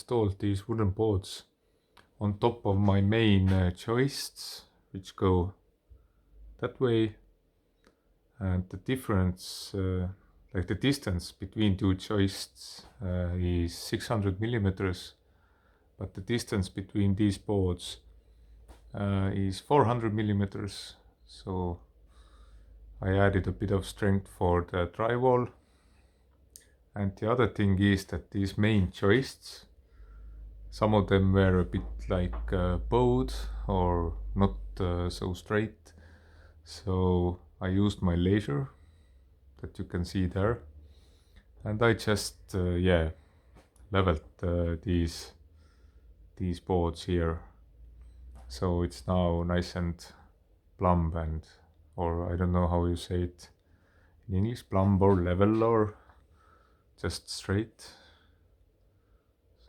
installed these wooden boards on top of my main joists, which go that way, and the difference, like the distance between two joists is 600 millimeters, but the distance between these boards is 400 millimeters. So I added a bit of strength for the drywall. And the other thing is that these main joists, some of them were a bit like bowed or not so straight. So I used my laser that you can see there, and I just leveled these boards here, so it's now nice and plumb, and or I don't know how you say it in English, plumb or level or just straight.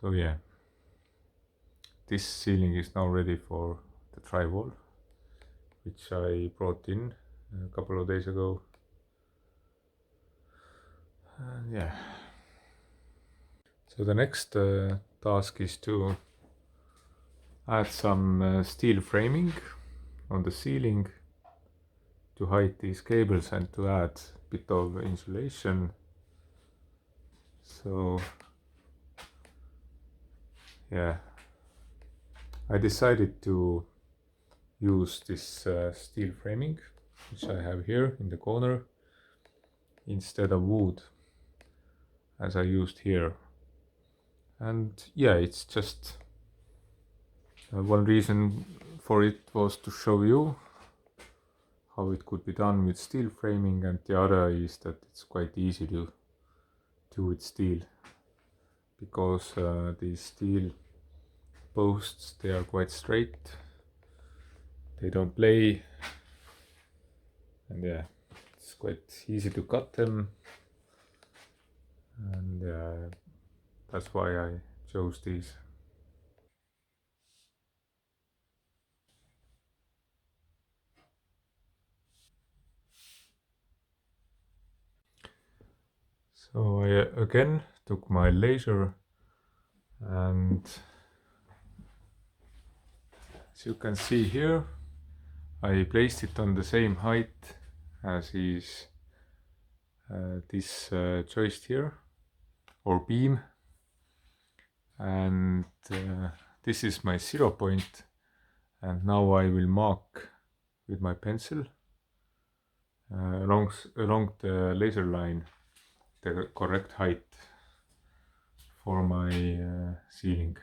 So yeah, this ceiling is now ready for the drywall, which I brought in a couple of days ago. Yeah. So the next task is to add some steel framing on the ceiling to hide these cables and to add a bit of insulation. So yeah, I decided to use this steel framing, which I have here in the corner, instead of wood as I used here. And yeah, it's just one reason for it was to show you how it could be done with steel framing, and the other is that it's quite easy to do with steel, because these steel posts, they are quite straight, they don't lay, and yeah, it's quite easy to cut them, and that's why I chose these. So I again took my laser, and as you can see here, I placed it on the same height as is this joist here, or beam, and this is my 0 point, and now I will mark with my pencil along the laser line the correct height for my ceiling.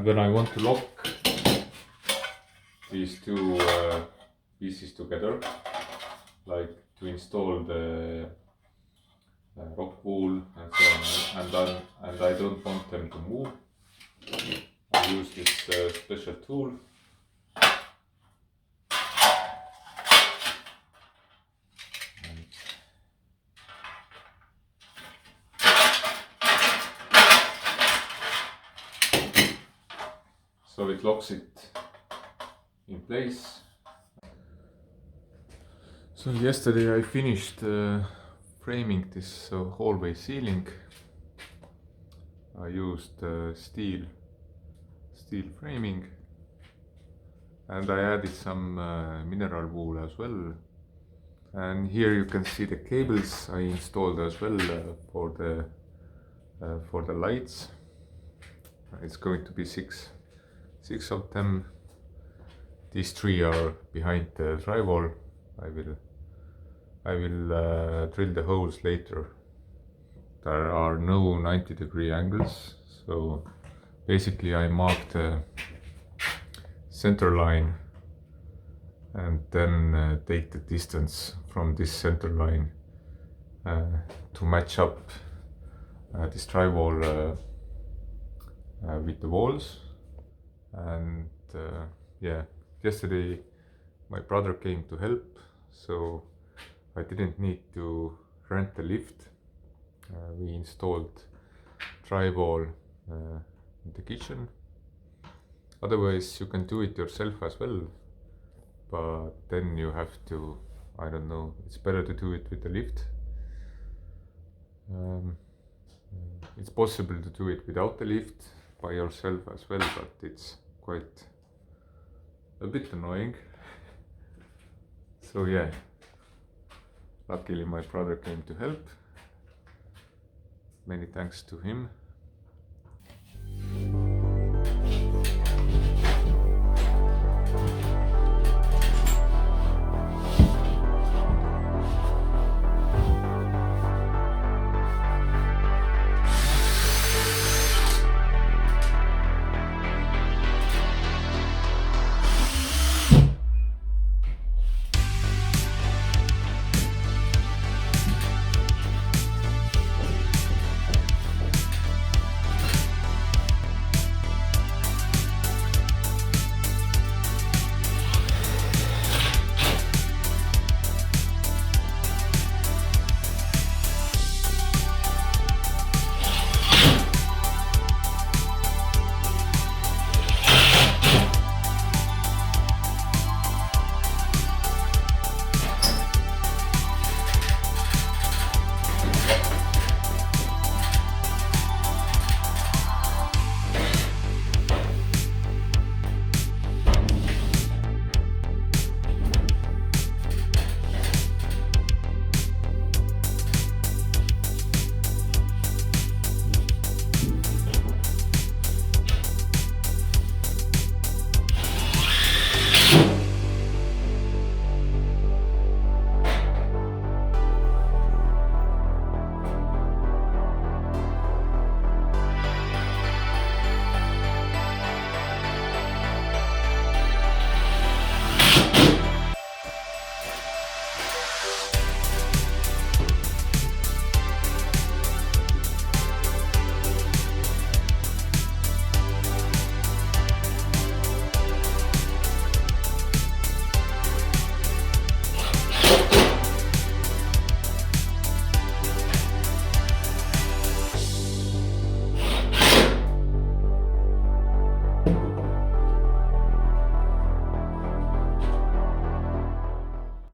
And when I want to lock these two pieces together, like to install the rock wool and so on, and I don't want them to move, I use this special tool. So it locks it in place. So yesterday I finished framing this hallway ceiling. I used steel framing, and I added some mineral wool as well. And here you can see the cables I installed as well for the lights. It's going to be six of them. These 3 are behind the drywall. I will drill the holes later. There are no 90-degree angles, so basically I marked the center line and then take the distance from this center line to match up this drywall with the walls. And yeah, yesterday my brother came to help, so I didn't need to rent the lift. We installed drywall in the kitchen. Otherwise you can do it yourself as well, but then you have to, I don't know, it's better to do it with the lift. It's possible to do it without the lift by yourself as well, but it's quite a bit annoying. So yeah, luckily my brother came to help. Many thanks to him.